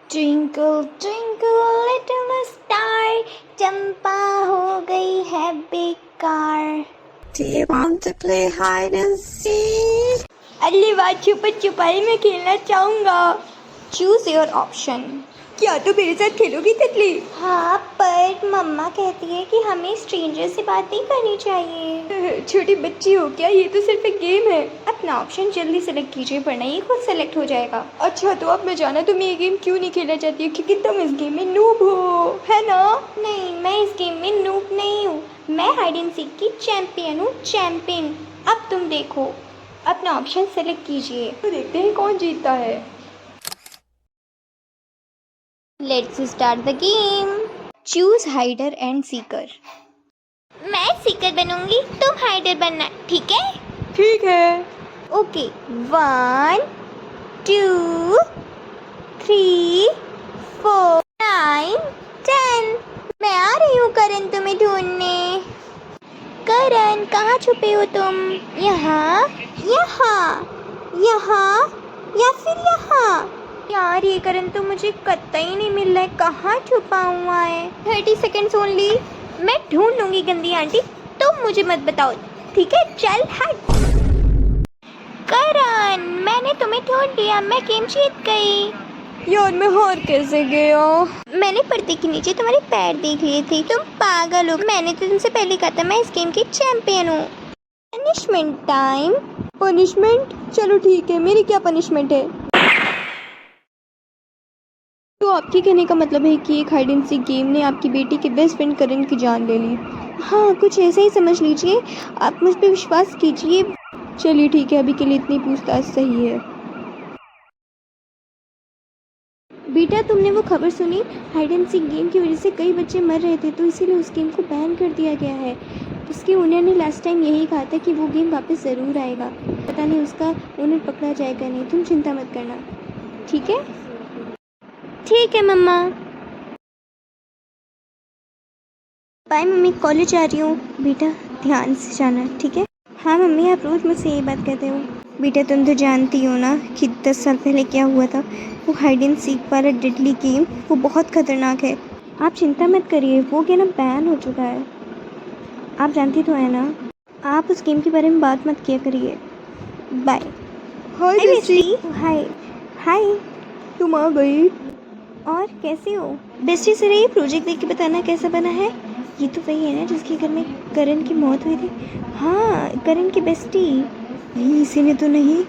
Twinkle twinkle little star, चंपा हो गई है बेकार। Do you want to play hide and seek? अगली बार छुपन छुपाई में खेलना चाहूंगा। Choose your option. क्या तो मेरे साथ खेलोगी तितली? हाँ, पर मम्मा कहती है कि हमें स्ट्रेंजर से बात नहीं करनी चाहिए। छोटी बच्ची हो क्या? ये तो सिर्फ एक गेम है। अपना ऑप्शन जल्दी सेलेक्ट कीजिए वरना ये खुद सेलेक्ट हो जाएगा। अच्छा तो अब मैं जाना तुम ये गेम क्यों नहीं खेलना चाहती हो? क्योंकि तुम इस गेम में नूब हो, है ना? नहीं, मैं इस गेम में नूब नहीं हूँ। मैं हाइड एंड सीक की चैंपियन हूँ, चैंपियन। अब तुम देखो, अपना ऑप्शन सेलेक्ट कीजिए। तो देखते हैं कौन जीतता है। Let's start the game. Choose हाइडर and Sikar. मैं सीकर बनूंगी, तुम हाइडर बनना, ठीक है? ठीक है। ओके, 1 2 3 4 9 10। मैं आ रही हूँ करण तुम्हें ढूंढने। करण, कहाँ छुपे हो तुम? यहाँ, यहाँ, यहाँ या फिर यहाँ? यार ये करण तो मुझे कतई नहीं मिल रहा है, कहाँ छुपा हुआ है? 30 सेकेंड्स ओनली। मैं ढूंढ लूंगी गंदी आंटी, तुम मुझे मत बताओ, ठीक है? चल हट। करण, मैंने तुम्हें ढूंढ लिया, मैं गेम जीत गई। यार मैं हार कैसे गया? मैंने पर्दे के नीचे तुम्हारे पैर देख लिए थे, तुम पागल हो। मैंने तो तुमसे पहले कहा था मैं इस गेम की चैंपियन हूँ। Punishment time. पनिशमेंट? चलो ठीक है, मेरी क्या पनिशमेंट है? तो आपके कहने का मतलब है कि एक हाइड एंड सीक गेम ने आपकी बेटी के बेस्ट फ्रेंड करण की जान ले ली? हाँ, कुछ ऐसा ही समझ लीजिए, आप मुझ पर विश्वास कीजिए। चलिए ठीक है, अभी के लिए इतनी पूछताछ सही है। बेटा, तुमने वो खबर सुनी? हाइड एंड सीक गेम की वजह से कई बच्चे मर रहे थे, तो इसीलिए उस गेम को बैन कर दिया गया है। उसके ओनर ने लास्ट टाइम यही कहा था कि वो गेम वापस ज़रूर आएगा। पता नहीं उसका ओनर पकड़ा जाएगा नहीं, तुम चिंता मत करना, ठीक है? ठीक है मम्मा। बाय मम्मी, कॉलेज जा रही हूँ। बेटा ध्यान से जाना, ठीक है? हाँ मम्मी, आप रोज़ मुझसे यही बात कहते हो। बेटा तुम तो जानती हो ना कि 10 साल पहले क्या हुआ था। वो हाइड एंड सीक वाला डेडली गेम, वो बहुत खतरनाक है। आप चिंता मत करिए, वो गेम अब बैन हो चुका है। आप जानती तो है ना। आप उस गेम के बारे में बात मत किया करिए। बाय। हाय बेस्टी, हाय। हाय, तुम आ गई। और कैसे हो? बेस्टी से रही प्रोजेक्ट देख के बताना कैसा बना है। ये तो वही है ना जिसके घर में करण की मौत हुई थी? हाँ, करण की बेस्टी। नहीं, इसी ने तो नहीं।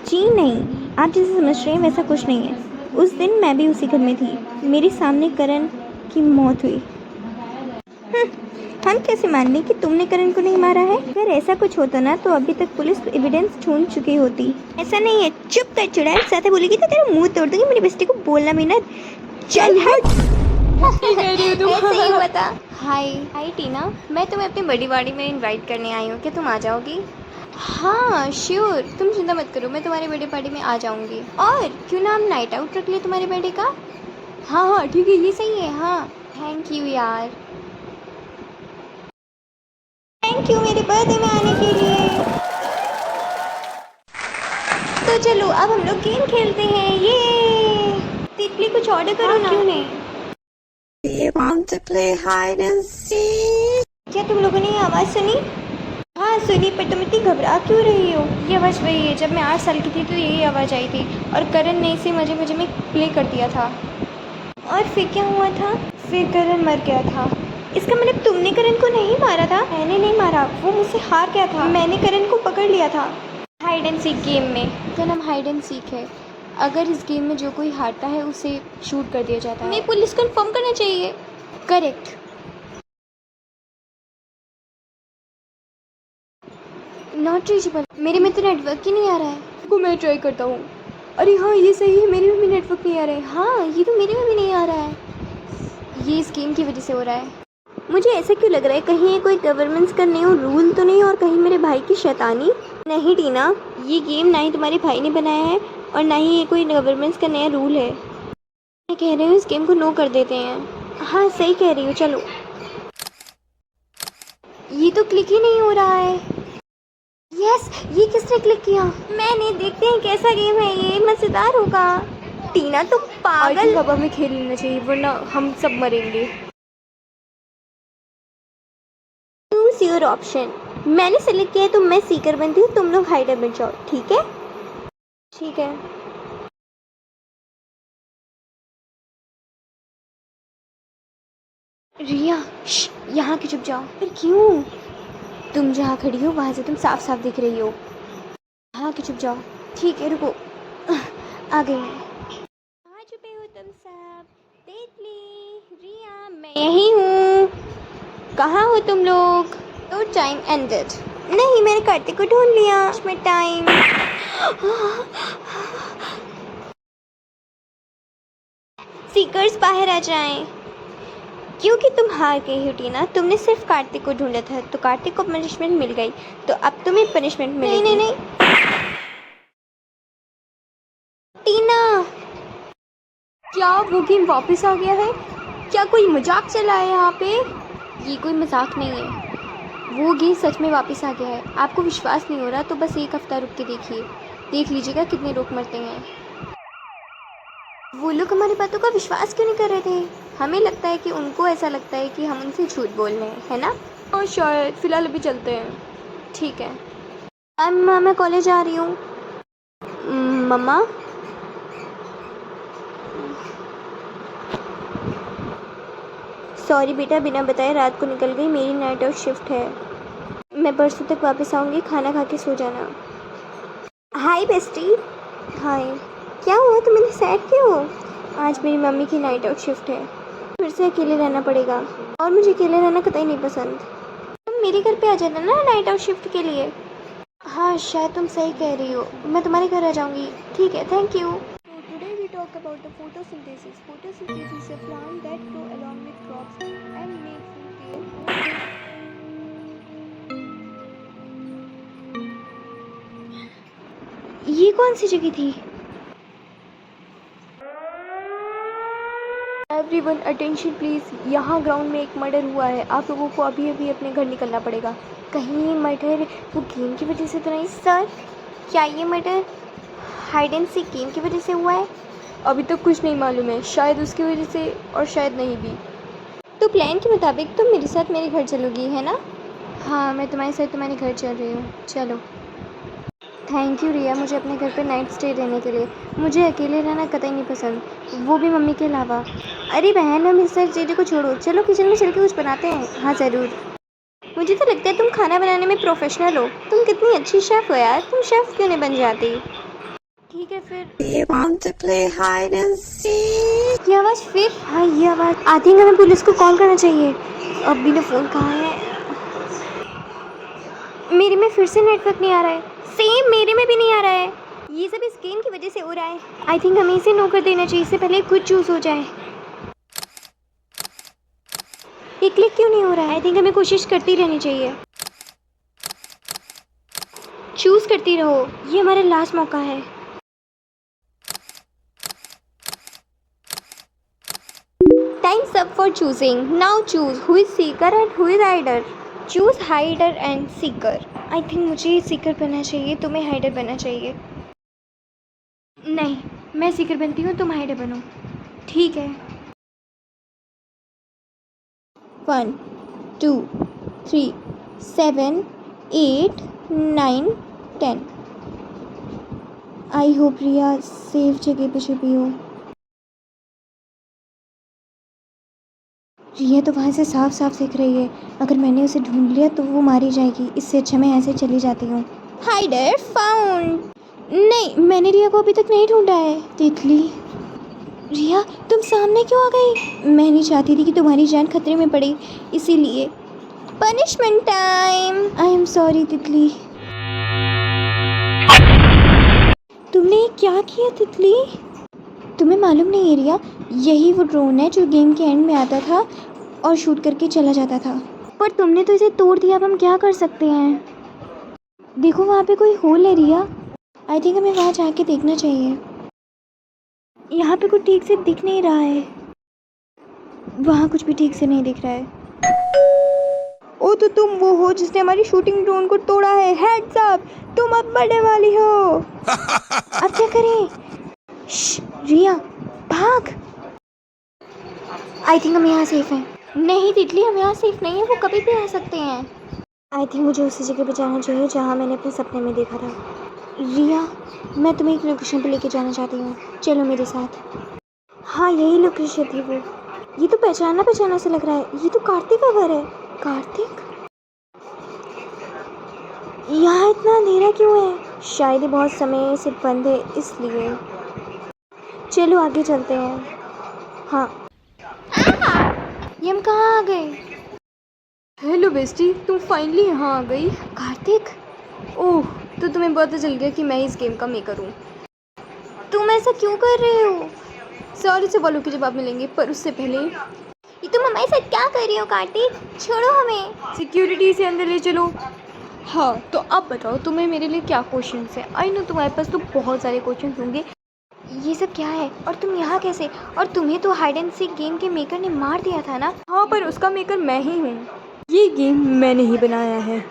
जी नहीं, आप जैसे समझ रहे हैं वैसा कुछ नहीं है। उस दिन मैं भी उसी घर में थी, मेरे सामने करण की मौत हुई। हम कैसे मान लें कि तुमने करण को नहीं मारा है? अगर ऐसा कुछ होता ना तो अभी तक पुलिस एविडेंस ढूंढ चुकी होती। ऐसा नहीं है, चुप कर चुड़ैल, ज्यादा बोलेगी तो तेरा मुंह तोड़ दूंगी। मेरी बेस्टी को बोलना भी ना। चल हट। ऐसे ही हुआ था। हाय टीना, मैं तुम्हें अपनी बड़ी पार्टी में इनवाइट करने आई हूँ, क्या तुम आ जाओगी? हाँ श्योर, तुम चिंता मत करो, मैं तुम्हारी बर्थडे पार्टी में आ जाऊंगी। और क्यों ना हम नाइट आउट रख ले तुम्हारे बर्थडे का? हाँ हाँ ठीक है, ये सही है। हाँ थैंक यू यार, थैंक यू मेरे बर्थडे में आने के लिए। तो चलो अब हम लोग गेम खेलते हैं। ये तितली कुछ ऑर्डर करो ना। क्यों नहीं? Do you want to play hide and seek? क्या तुम लोगों ने ये आवाज़ सुनी? हाँ सुनी, पर तुम इतनी घबरा क्यों रही हो? ये आवाज़ वही है, जब मैं 8 साल की थी तो यही आवाज़ आई थी और करण ने इसे मजे मजे में प्ले कर दिया था। और फिर क्या हुआ था? फिर करण मर गया था। इसका मतलब तुमने करण को नहीं मारा था? मैंने नहीं मारा, वो मुझसे हार गया था। मैंने करण को पकड़ लिया था हाइड एंड सीक गेम में। इसका नाम हाइड एंड सीक है। अगर इस गेम में जो कोई हारता है उसे शूट कर दिया जाता है। हमें पुलिस को इन्फॉर्म करना चाहिए। करेक्ट। Not reachable. मेरे में तो नेटवर्क ही नहीं आ रहा है। को मैं ट्राई करता हूँ। अरे हाँ ये सही है, मेरे में भी नेटवर्क नहीं आ रहा है। हाँ ये तो मेरे में भी नहीं आ रहा है। ये इस गेम की वजह से हो रहा है। मुझे ऐसा क्यों लग रहा है, कहीं ये कोई गवर्नमेंट्स का न्यू रूल तो नहीं, और कहीं मेरे भाई की शैतानी? नहीं टीना, ये गेम ना ही तुम्हारे भाई ने बनाया है और ना ही ये कोई गवर्नमेंट्स का नया रूल है। मैं कह रही हूँ इस गेम को नो कर देते हैं। हाँ सही कह रही हूँ, चलो। ये तो क्लिक ही नहीं हो रहा है। यस, ये किसने क्लिक किया? मैंने। देखते हैं कैसा गेम है ये, मज़ेदार होगा। टीना तुम पागल। अब हमें खेल लेना चाहिए वरना हम सब मरेंगे। Choose your option. मैंने सेलेक्ट किया है तो मैं सीकर बनती हूँ, तुम लोग हाइडर बन जाओ, ठीक है? ठीक है। रिया यहाँ की चुप जाओ। पर क्यों? तुम जहाँ खड़ी हो वहाँ से तुम साफ साफ दिख रही हो। यहाँ की चुप जाओ। ठीक है रुको, आ गई मैं। कहाँ छुपे हो तुम सब? तितली, रिया, मैं यही हूँ। कहाँ हो तुम लोग? तो टाइम एंडेड। नहीं, मैंने कार्तिक को ढूंढ लिया। इसमें टाइम। सीकर्स बाहर आ जाएं। क्योंकि तुम हार गई हो टीना, तुमने सिर्फ कार्तिक को ढूंढा था तो कार्तिक को पनिशमेंट मिल गई, तो अब तुम्हें पनिशमेंट मिलेगी। नहीं नहीं नहीं टीना। क्या वो गेम वापस आ गया है? क्या कोई मजाक चला है यहाँ पे? ये कोई मजाक नहीं है, वो गेम सच में वापस आ गया है। आपको विश्वास नहीं हो रहा तो बस एक हफ्ता रुक के देखिए, देख लीजिएगा कितने लोग मरते हैं। वो लोग हमारी बातों का विश्वास क्यों नहीं कर रहे थे? हमें लगता है कि उनको ऐसा लगता है कि हम उनसे झूठ बोल रहे हैं, है ना? और शायद फिलहाल अभी चलते हैं। ठीक है। अम्मा, मैं कॉलेज आ रही हूँ। मम्मा, सॉरी बेटा, बिना बताए रात को निकल गई, मेरी नाइट आउट शिफ्ट है। मैं परसों तक वापस आऊँगी, खाना खा के सो जाना। हाय बेस्टी। हाय। क्या हुआ, तुम इतनी सैड क्यों हो? आज मेरी मम्मी की नाइट आउट शिफ्ट है, फिर से अकेले रहना पड़ेगा और मुझे अकेले रहना कतई नहीं पसंद। तुम मेरे घर पे आ जाना ना नाइट आउट शिफ्ट के लिए। हाँ, शायद तुम सही कह रही हो, मैं तुम्हारे घर आ जाऊँगी। ठीक है, thank you. So today we talk about the photosynthesis. Photosynthesis is a plant that grow along with crops and make food their own. ये कौन सी जगह थी? Everyone attention please, यहाँ ग्राउंड में एक मर्डर हुआ है। आप लोगों को अभी अभी अपने घर निकलना पड़ेगा। कहीं ये मर्डर वो गेम की वजह से तो नहीं? सर, क्या ये murder hide and seek game की वजह से हुआ है? अभी तक कुछ नहीं मालूम है, शायद उसकी वजह से और शायद नहीं भी। तो प्लान के मुताबिक तुम मेरे साथ मेरे घर चलोगी, है ना? हाँ, मैं तुम्हारे साथ तुम्हारे घर चल रही हूँ, चलो। थैंक यू रिया, मुझे अपने घर पे नाइट स्टे रहने के लिए। मुझे अकेले रहना कतई नहीं पसंद, वो भी मम्मी के अलावा। अरे बहन, हम इस सारी चीज़ों को छोड़ो, चलो किचन में चल के कुछ बनाते हैं। हाँ ज़रूर। मुझे तो लगता है तुम खाना बनाने में प्रोफेशनल हो। तुम कितनी अच्छी शेफ़ हो यार, तुम शेफ़ क्यों नहीं बन जाती? ठीक है फिर। We want to play hide and seek. ये आवाज़ फिर? हाँ, ये आवाज़। आई थिंक हमें पुलिस को कॉल करना चाहिए। अब भी ना फ़ोन कहाँ है? मेरे में फिर से नेटवर्क नहीं आ रहा है। सेम मेरे में भी नहीं आ रहा है। ये सब इस गेम की वजह से हो रहा है। आई थिंक हमें इसे नो कर देना चाहिए, इससे पहले कुछ चूज़ हो जाए। ये क्लिक क्यों नहीं हो रहा है? आई थिंक हमें कोशिश करती रहनी चाहिए। चूज़ करती रहो, ये हमारा लास्ट मौका है। Time's up for choosing. Now choose who is seeker and who is hider. Choose hider and seeker. I think मुझे seeker बनना चाहिए, तुम्हें hider बनना चाहिए। नहीं, मैं सीकर बनती हूँ, तुम हाइडर बनो। ठीक है। 1 2 3 7 8 9 10। आई होप रिया सेफ जगह पे छुपी हो। रिया तो वहाँ से साफ साफ दिख रही है, अगर मैंने उसे ढूंढ लिया तो वो मारी जाएगी। इससे अच्छा मैं ऐसे चली जाती हूँ। हाइडर फाउंड। नहीं, मैंने रिया को अभी तक नहीं ढूंढा है। तितली, रिया तुम सामने क्यों आ गई? मैं नहीं चाहती थी कि तुम्हारी जान खतरे में पड़े, इसीलिए। Punishment time. I am sorry तितली। तुमने क्या किया तितली? तुम्हें मालूम नहीं है रिया, यही वो ड्रोन है जो गेम के एंड में आता था और शूट करके चला जाता था। पर तुमने तो इसे तोड़ दिया, अब हम क्या कर सकते हैं? देखो वहाँ पे कोई होल है रिया। आई थिंक हमें वहाँ जाके देखना चाहिए। यहाँ पे कुछ ठीक से दिख नहीं रहा है। वहाँ कुछ भी ठीक से नहीं दिख रहा है। ओ तो तुम वो हो जिसने हमारी शूटिंग ड्रोन को तोड़ा है। हेड्स अप, तुम अब बड़े वाली हो। अब क्या करें? रिया भाग। आई थिंक हम यहाँ सेफ हैं। नहीं तितली, हम यहाँ सेफ नहीं है, वो कभी भी आ सकते हैं। आई थिंक मुझे उसी जगह पे जाना चाहिए जहाँ मैंने अपने सपने में देखा था। रिया, मैं तुम्हें एक लोकेशन पे लेके जाना चाहती हूँ, चलो मेरे साथ। हाँ यही लोकेशन थी वो। ये तो पहचाना पहचाना से लग रहा है, ये तो कार्तिक का घर है। कार्तिक? यहाँ इतना अंधेरा क्यों है? शायद ये बहुत समय से बंद है इसलिए। चलो आगे चलते हैं। हाँ ये हम कहाँ आ गए? हेलो बेस्टी, तुम फाइनली यहाँ आ गई। कार्तिक, ओह, तो तुम्हें पता चल गया कि मैं इस गेम का मेकर हूँ। तुम ऐसा क्यों कर रहे हो? सारे सवालों के जवाब मिलेंगे, पर उससे पहले ये तुम हमारे साथ क्या कर रही हो कार्तिक? छोड़ो हमें। सिक्योरिटी से अंदर ले चलो। हाँ, तो अब बताओ तुम्हें मेरे लिए क्या क्वेश्चंस हैं? आई नो तुम्हारे पास तो बहुत सारे क्वेश्चंस होंगे। ये सब क्या है और तुम यहाँ कैसे? और तुम्हें तो हाइड एंड सीक गेम के मेकर ने मार दिया था ना? हाँ, पर उसका मेकर मैं ही हूँ। ये गेम मैंने ही बनाया है।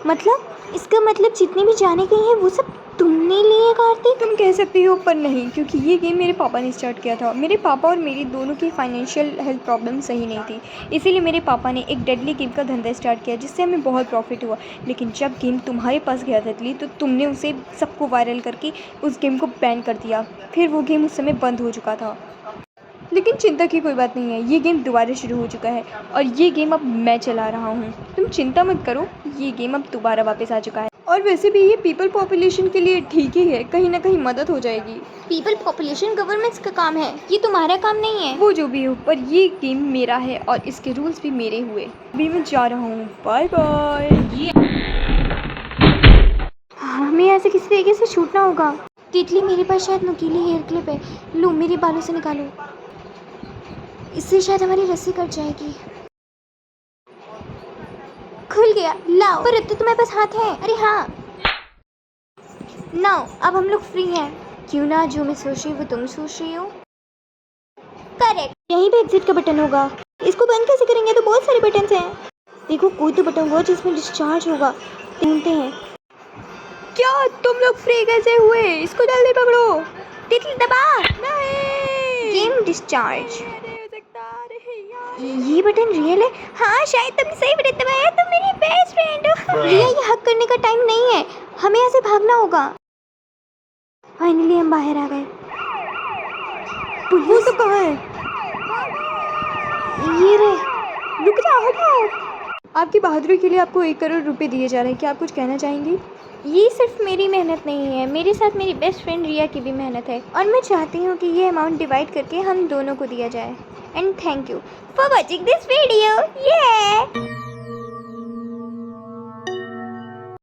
मतलब इसका मतलब जितने भी जाने गए हैं वो सब तुमने लिए कार्तिक? तुम कह सकती हो, पर नहीं, क्योंकि ये गेम मेरे पापा ने स्टार्ट किया था। मेरे पापा और मेरी दोनों की फाइनेंशियल हेल्थ प्रॉब्लम सही नहीं थी, इसीलिए मेरे पापा ने एक डेडली गेम का धंधा स्टार्ट किया जिससे हमें बहुत प्रॉफिट हुआ। लेकिन जब गेम तुम्हारे पास गया तितली, तो तुमने उसे सबको वायरल करके उस गेम को बैन कर दिया। फिर वो गेम उस समय बंद हो चुका था। लेकिन चिंता की कोई बात नहीं है, ये गेम दोबारा शुरू हो चुका है और ये गेम अब मैं चला रहा हूँ। तुम चिंता मत करो, ये गेम अब दोबारा वापस आ चुका है। और वैसे भी ये पीपल पॉपुलेशन के लिए ठीक ही है, कहीं ना कहीं मदद हो जाएगी। पीपल पॉपुलेशन गवर्नमेंट्स का काम है, ये तुम्हारा काम नहीं है। वो जो भी हो, पर ये गेम मेरा है और इसके रूल्स भी मेरे हुए। अभी मैं जा रहा हूँ, बाय बाय। हमें यहाँ से किसी तरीके से छूटना होगा। तितली, मेरे पास शायद नुकीली हेयर क्लिप है, लो मेरे बालों से निकालो, इससे शायद हमारी रस्सी कट जाएगी। खुल गया, लाओ। पर अब तो तुम्हारे पास हाथ है। अरे हाँ, नाउ अब हम लोग फ्री हैं। क्यों ना जो मैं सोच रही हूँ वो तुम सोच रही हो। करेक्ट, यहीं पे एग्जिट का बटन होगा। इसको बंद कैसे करेंगे? तो बहुत सारे बटन हैं। देखो कोई तो बटन होगा जिसमें डिस्चार्ज होगा, ढूंढते हैं। क्या तुम लोग फ्री कैसे हुए? इसको जल्दी पकड़ो। तितली दबा। नहीं, गेम डिस्चार्ज। नहीं हो सकता। अरे यार, ये बटन रियल है। हाँ शायद तुमने सही बटन दबाया, तुम मेरी बेस्ट फ्रेंड हो। रिया, ये हक करने का टाइम नहीं है, हमें यहाँ से भागना होगा। फाइनली हम बाहर आ गए। वो तो कहाँ है? ये रे। रुक जाओ, हटाओ। आपकी बहादुरी के लिए आपको 1 करोड़ रुपए दिए जा रहे हैं। क्या आप कुछ कहना चाहेंगी? ये सिर्फ मेरी मेहनत नहीं है, मेरे साथ मेरी बेस्ट फ्रेंड रिया की भी मेहनत है और मैं चाहती हूँ कि ये अमाउंट डिवाइड करके हम दोनों को दिया जाए। And thank you for watching this video.